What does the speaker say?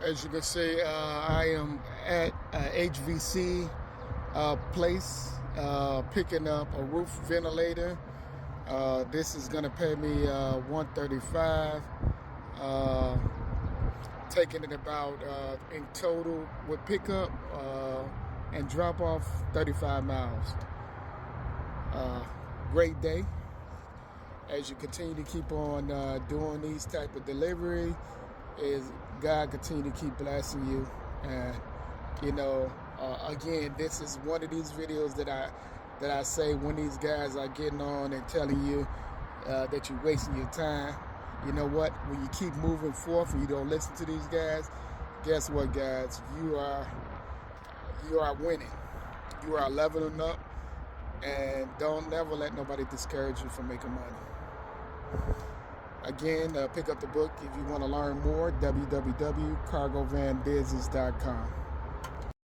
As you can see, I am at HVC place picking up a roof ventilator. This is going to pay me $135, taking it about in total with pickup and drop off 35 miles. Great day. As you continue to keep on doing these type of delivery, is God continue to keep blessing you. And again, this is one of these videos that I say when these guys are getting on and telling you that you're wasting your time. You know what? When you keep moving forth and you don't listen to these guys, guess what, guys? You are winning. You are leveling up, and don't never let nobody discourage you from making money. Again, pick up the book if you want to learn more, www.cargovanbusiness.com.